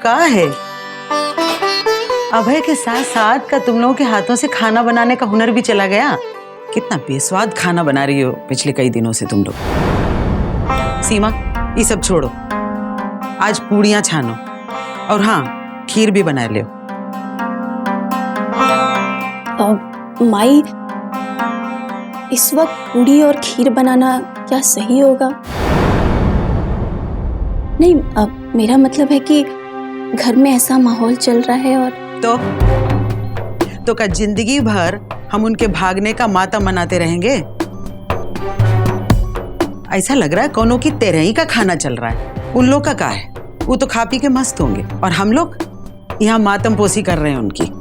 का है? अभय के साथ साथ का तुम लोगों के हाथों से खाना बनाने का हुनर भी चला गया। कितना बेस्वाद खाना बना रही हो पिछले कई दिनों से तुम लोग। सीमा, ये सब छोड़ो, आज पूड़ियां छानो और हाँ, खीर भी बना लियो। माई, इस वक्त पूड़ी और खीर बनाना क्या सही होगा? नहीं, मेरा मतलब है कि घर में ऐसा माहौल चल रहा है और तो क्या जिंदगी भर हम उनके भागने का मातम मनाते रहेंगे? ऐसा लग रहा है कौनों की तेरही का खाना चल रहा है। उन लोग का क्या है? वो तो खा पी के मस्त होंगे और हम लोग यहाँ मातम पोसी कर रहे हैं उनकी।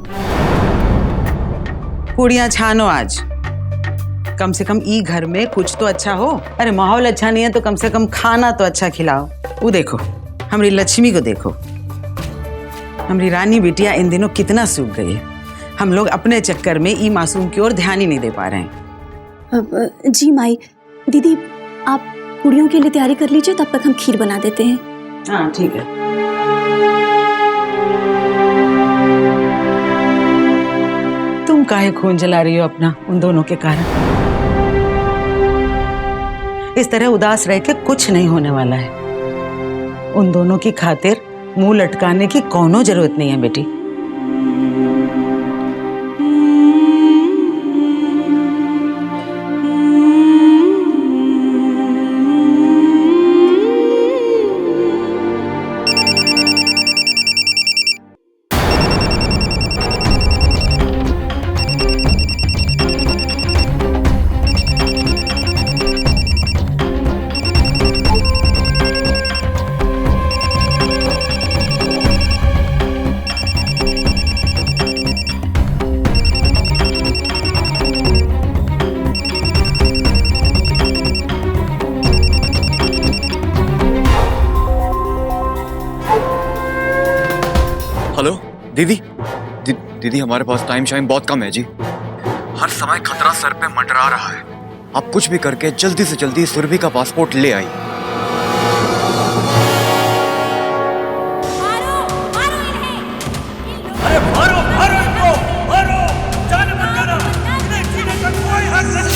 पूड़ियां छानो आज, कम से कम ई घर में कुछ तो अच्छा हो। अरे माहौल अच्छा नहीं है तो कम से कम खाना तो अच्छा खिलाओ। वो देखो हमारी लक्ष्मी को, देखो हमारी रानी बिटिया इन दिनों कितना सूख गई है। हम लोग अपने चक्कर में ई मासूम की ओर ध्यान ही नहीं दे पा रहे हैं। जी माई, दीदी आप पूड़ियों के लिए तैयारी कर लीजिए, तब तक हम खीर बना देते हैं। हाँ ठीक है। तुम काहे खून जला रही हो अपना उन दोनों के कारण? इस तरह उदास रह के कुछ नहीं होने वाला है। उन दोनों की खातिर मुंह लटकाने की कोनो जरूरत नहीं है बेटी। हेलो दीदी, दीदी हमारे पास टाइम शाइम बहुत कम है जी। हर समय खतरा सर पे मंडरा रहा है। आप कुछ भी करके जल्दी से जल्दी सुरभि का पासपोर्ट ले आई। अरे मारो मारो इनको, मारो, जाने मत देना, इन्हें जीने का कोई हक नहीं।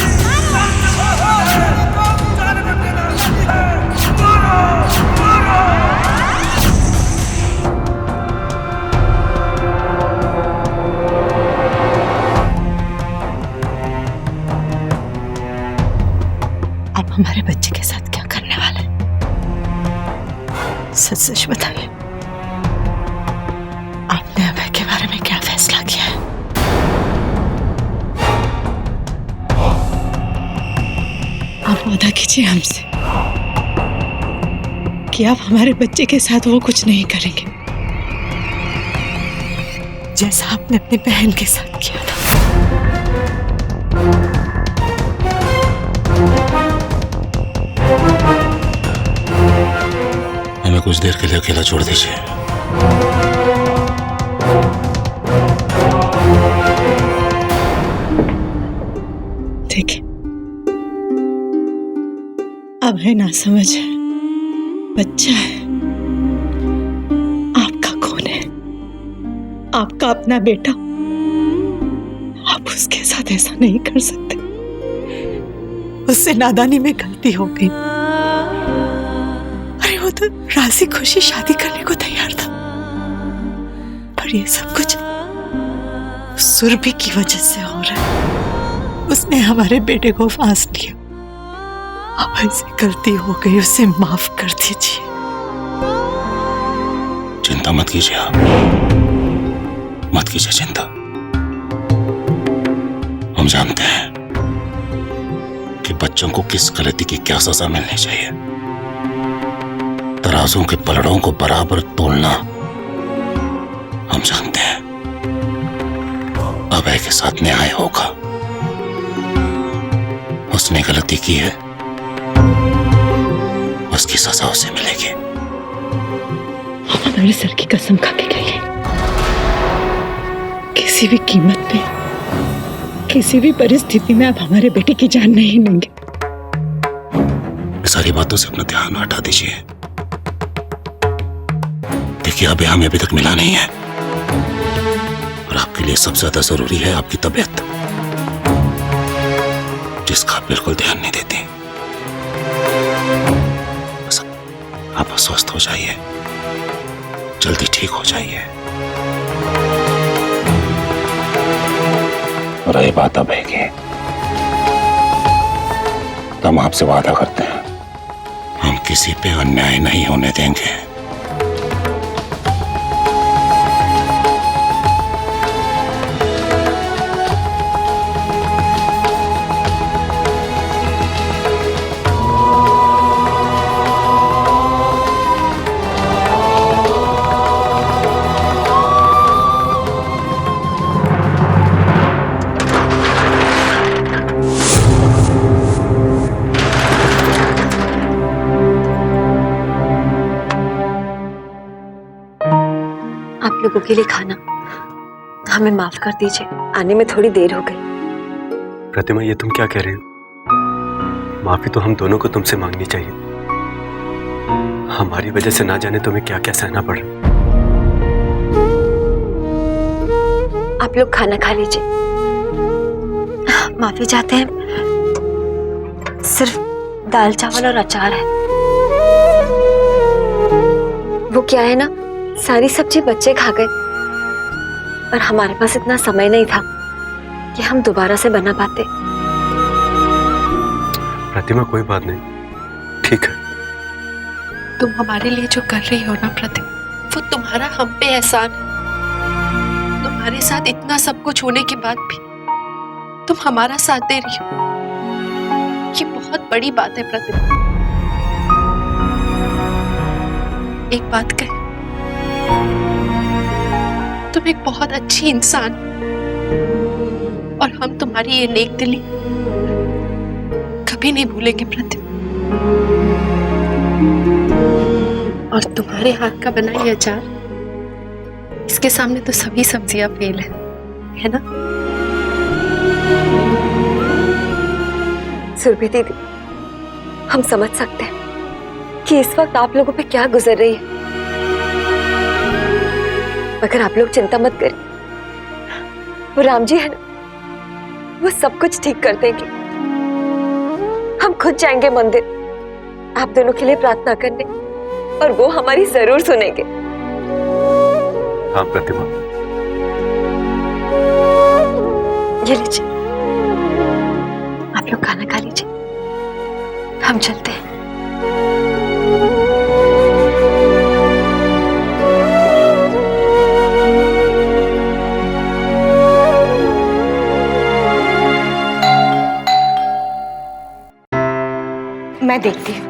जाने मत देना, मारो मारो। आप हमारे बच्चे के साथ क्या करने वाले? सच सच बताइए, आपने अभय के बारे में क्या फैसला किया है? आप वादा कीजिए हमसे कि आप हमारे बच्चे के साथ वो कुछ नहीं करेंगे जैसा आपने अपनी बहन के साथ किया था। हमें कुछ देर के लिए अकेला छोड़ दीजिए। देखिए, अब है ना समझ है, बच्चा है, आपका कौन है, आपका अपना बेटा। आप उसके साथ ऐसा नहीं कर सकते। उससे नादानी में गलती हो गई। अरे वो तो राजी खुशी शादी करने को तैयार था, पर ये सब कुछ सुरभि की वजह से हो रहा है। उसने हमारे बेटे को फांस लिया। अब ऐसी गलती हो गई, उसे माफ कर दीजिए। चिंता मत कीजिए आप, मत कीजिए चिंता। हम जानते हैं कि बच्चों को किस गलती की क्या सजा मिलनी चाहिए। तराजों के पलड़ों को बराबर तोलना हम जानते हैं। अभय के साथ न्याय होगा। उसने गलती की है, उसकी सजा उसे मिलेगी। हमारे सर की कसम खा के कहिए, किसी भी कीमत पे, किसी भी परिस्थिति में आप हमारे बेटे की जान नहीं लेंगे। सारी बातों से अपना ध्यान हटा दीजिए। देखिए अभी हमें अभी तक मिला नहीं है, और आपके लिए सबसे ज्यादा जरूरी है आपकी तबीयत, जिसका आप बिल्कुल ध्यान नहीं देती। बस आप स्वस्थ हो जाइए, जल्दी ठीक हो जाइए। और ये बात अब है कि हम आपसे वादा करते हैं, हम किसी पे अन्याय नहीं होने देंगे। आप लोगों के लिए खाना, हमें माफ कर दीजिए, आने में थोड़ी देर हो गई। प्रतिमा, ये तुम क्या कह रहे हो? माफी तो हम दोनों को तुमसे मांगनी चाहिए। हमारी वजह से ना जाने तुम्हें क्या क्या सहना पड़ रहा। आप लोग खाना खा लीजिए। माफी चाहते हैं, सिर्फ दाल चावल और अचार है। वो क्या है ना, सारी सब्जी बच्चे खा गए और हमारे पास इतना समय नहीं था कि हम दोबारा से बना पाते। प्रतिमा, कोई बात नहीं, ठीक है। तुम हमारे लिए जो कर रही हो ना प्रतिमा, वो तुम्हारा हम पे एहसान है। तुम्हारे साथ इतना सब कुछ होने के बाद भी तुम हमारा साथ दे रही हो, ये बहुत बड़ी बात है प्रतिमा। एक बात कहे, तुम एक बहुत अच्छी इंसान और हम तुम्हारी ये नेक दिली कभी नहीं भूलेंगे प्रतिमा। और तुम्हारे हाथ का बना ये अचार, इसके सामने तो सभी सब्जियां फेल है ना? सुरभि दीदी, हम समझ सकते हैं कि इस वक्त आप लोगों पे क्या गुजर रही है, मगर आप लोग चिंता मत करिए, वो राम जी है ना, वो सब कुछ ठीक कर देंगे। हम खुद जाएंगे मंदिर आप दोनों के लिए प्रार्थना करने, और वो हमारी जरूर सुनेंगे। हाँ प्रतिमा, ये लीजिए, आप लोग खाना खा लीजिए, हम चलते हैं। मैं देखती हूँ।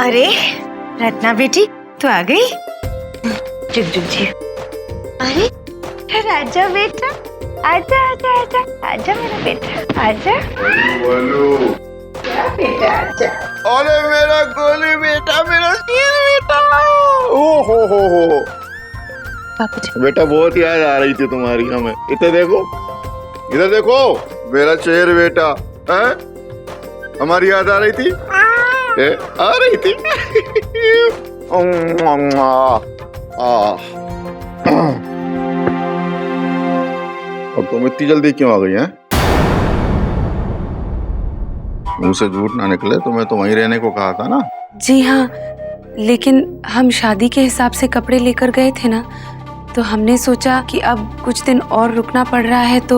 अरे रत्ना बेटी, तू आ गई? रुक जी। अरे राजा बेटा, आजा आजा आजा आजा मेरा बेटा, आजा। बोलो क्या बेटा, आजा। अरे मेरा गोली बेटा, मेरा शेर बेटा। ओ हो बेटा, बहुत याद आ रही थी तुम्हारी हमें। इधर देखो मेरा शेर बेटा है, हमारी याद आ रही थी। आ रही थी। और तुम इतनी जल्दी क्यों आ गई हैं? मुंह से झूठ ना निकले, तुम्हें तो वहीं रहने को कहा था ना। जी हाँ, लेकिन हम शादी के हिसाब से कपड़े लेकर गए थे ना, तो हमने सोचा कि अब कुछ दिन और रुकना पड़ रहा है तो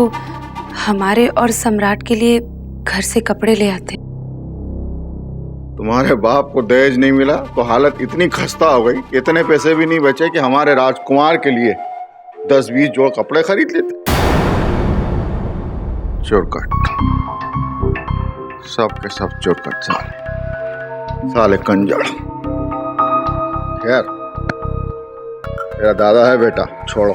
हमारे और सम्राट के लिए घर से कपड़े ले आते। तुम्हारे बाप को दहेज नहीं मिला तो हालत इतनी खस्ता हो गई, इतने पैसे भी नहीं बचे कि हमारे राजकुमार के लिए 10-20 जोड़ कपड़े खरीद लेते। चोरकट, सब के सब चोरकट साले कंजड़। खैर, मेरा दादा है बेटा, छोड़ो।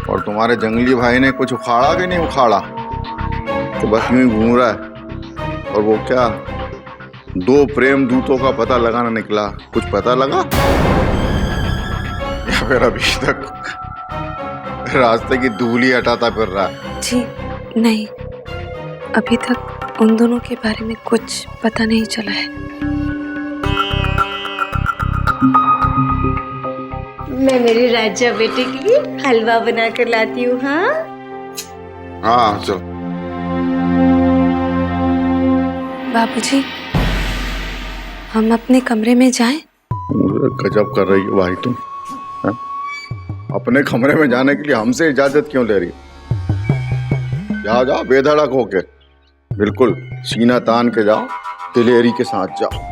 और तुम्हारे जंगली भाई ने कुछ उखाड़ा कि नहीं उखाड़ा? तो बस यूं ही घूम रहा है। और वो क्या, 2 प्रेम दूतों का पता लगाना निकला, कुछ पता लगा? या फिर अभी तक रास्ते की धूली हटाता फिर रहा है? जी नहीं, अभी तक उन दोनों के बारे में कुछ पता नहीं चला है। मैं मेरे राजा बेटे के लिए हलवा बना कर लाती हूँ। हाँ हाँ चल। बाबूजी, हम अपने कमरे में जाएं? गजब कर रही है भाई तुम। है? अपने कमरे में जाने के लिए हमसे इजाजत क्यों ले रही? जाओ जाओ बेधड़क होके, बिल्कुल सीना तान के जाओ, दिलेरी के साथ जाओ।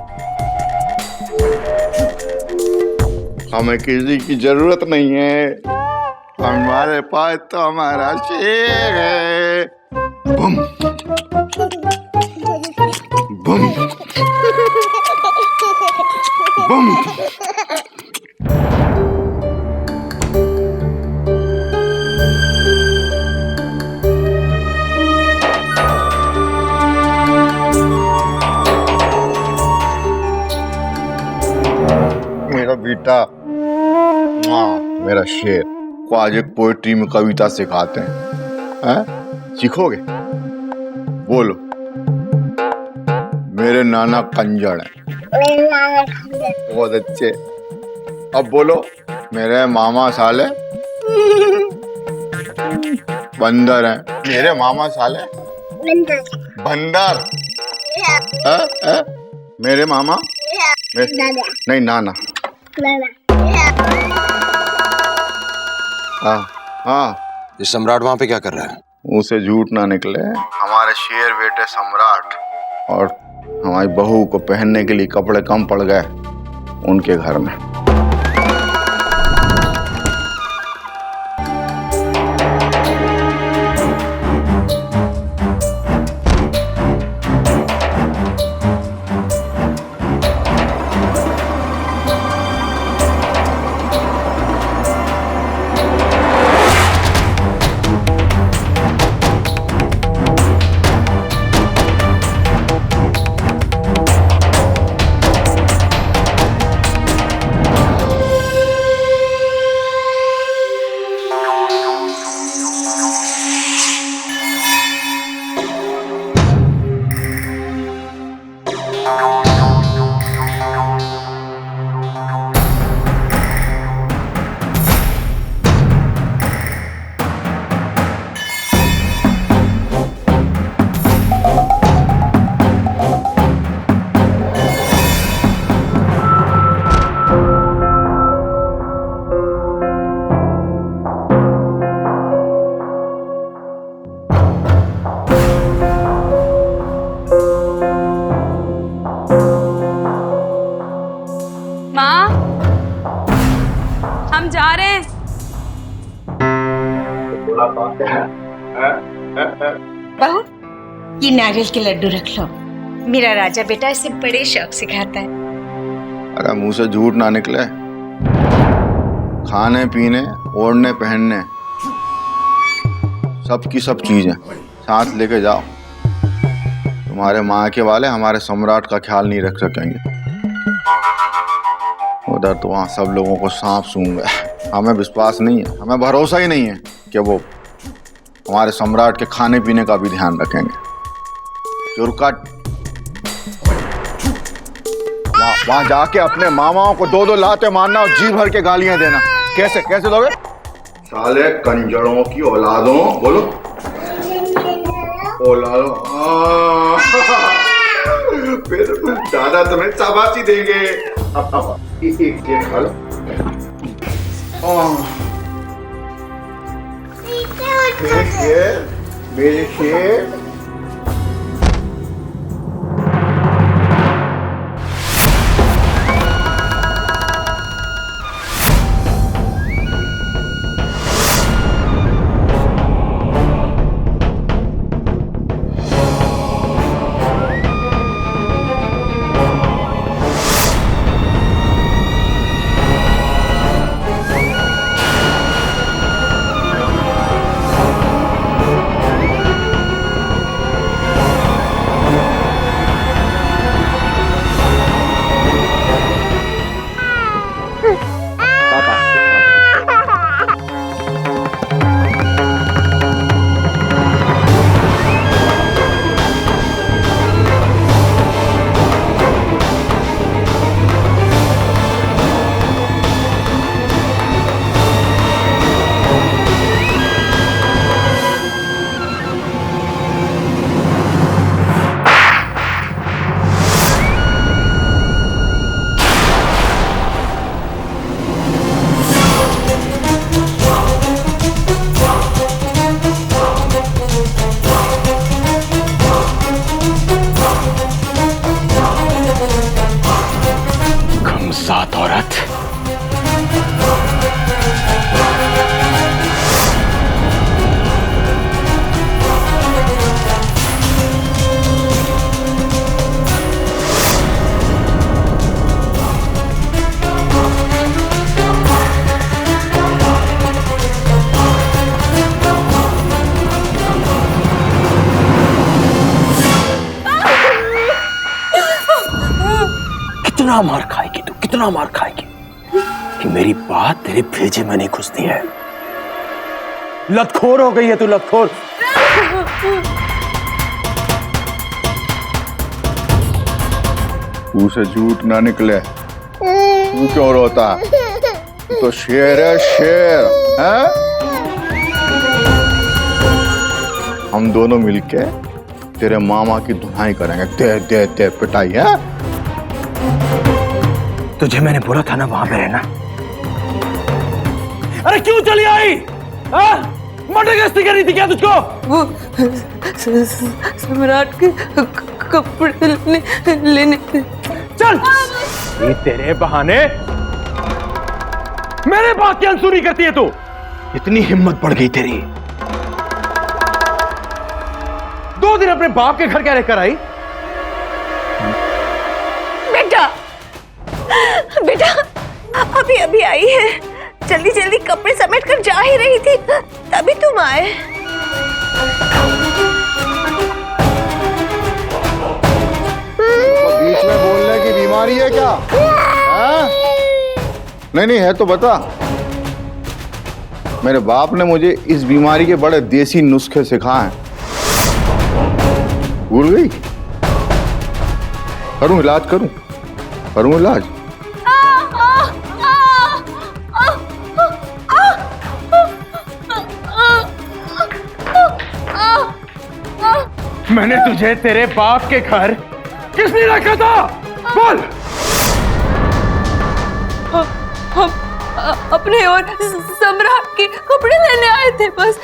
हमें किसी की जरूरत नहीं है, हमारे पास तो हमारा शेर है। बम बम बम। मेरा बेटा, मेरा शेर को आज एक पोएट्री में कविता सिखाते हैं, सीखोगे? बोलो। मेरे नाना कंजर हैं। बहुत अच्छे। अब बोलो, मेरे मामा साले बंदर हैं। मेरे मामा साले बंदर। मेरे मामा नहीं नाना। हाँ, ये सम्राट वहां पे क्या कर रहा है? उसे झूठ ना निकले, हमारे शेर बेटे सम्राट और हमारी बहू को पहनने के लिए कपड़े कम पड़ गए उनके घर में। हम जा रहे हैं। बहू, ये नारियल के लड्डू रख लो, मेरा राजा बेटा इसे बड़े शौक से खाता है। अरे मुंह से झूठ ना निकले, खाने पीने ओढ़ने पहनने सबकी सब चीजें साथ लेके जाओ। तुम्हारे माँ के वाले हमारे सम्राट का ख्याल नहीं रख सकेंगे। उधर तो वहाँ सब लोगों को सांप सूंघ गए। हमें विश्वास नहीं है, हमें भरोसा ही नहीं है कि वो हमारे सम्राट के खाने पीने का भी ध्यान रखेंगे। चुरकट, वहाँ जाके अपने मामाओं को दो दो लाते मारना और जी भर के गालियां देना। कैसे कैसे दोगे? साले कंजरों की औलादों, बोलो औलादों। फिर दादा तुम्हें शाबाशी देंगे। अब एक ये खा लो। मेरे शेर कितना मार खाएगी तू, कितना मार खाएगी कि मेरी बात तेरे भेजे में नहीं घुसती है। लतखोर हो गई है तू, लतखोर। मुंह से झूठ ना निकले। तू क्यों रोता? तो शेर है, शेर है। हम दोनों मिलके तेरे मामा की धुनाई करेंगे। दे दे दे पिटाई है। तुझे मैंने बोला था ना वहां पे रहना। अरे क्यों चली आई? मर्डर गश्ती करनी थी क्या तुझको? वो सम्राट के कपड़े लेने। चल, ये तेरे बहाने मेरे बात की अनसुनी करती है तू। इतनी हिम्मत बढ़ गई तेरी। 2 दिन अपने बाप के घर क्या लेकर आई? बेटा, बेटा अभी अभी आई है, जल्दी जल्दी कपड़े समेट कर जा ही रही थी, तभी तुम आए। बीच में बोलने की बीमारी है क्या? नहीं नहीं है तो बता। मेरे बाप ने मुझे इस बीमारी के बड़े देसी नुस्खे सिखाए हैं। भूल गई? करूं इलाज, करूं इलाज। मैंने तुझे तेरे बाप के घर किसने रखा था? बोल। हम अपने और सम्राट के कपड़े लेने आए थे, बस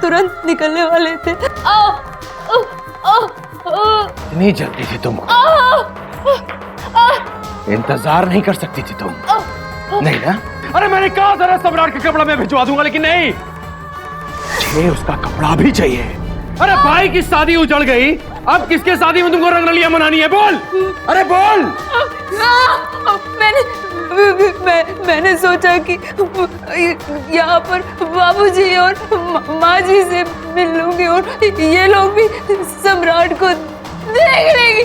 तुरंत निकलने वाले थे। इतनी जल्दी थी तुमको? इंतजार नहीं कर सकती थी तुम? नहीं ना? अरे मैंने कहा था सम्राट का कपड़ा मैं भिजवा दूंगा, लेकिन नहीं, मुझे उसका कपड़ा भी चाहिए। अरे भाई की शादी उजड़ गई, अब किसके शादी में तुमको रंगरलियां मनानी है? बोल, अरे बोल। मैंने सोचा कि यहाँ पर बाबूजी और माँ जी से मिल लूंगी और ये लोग भी सम्राट को देख लेंगे।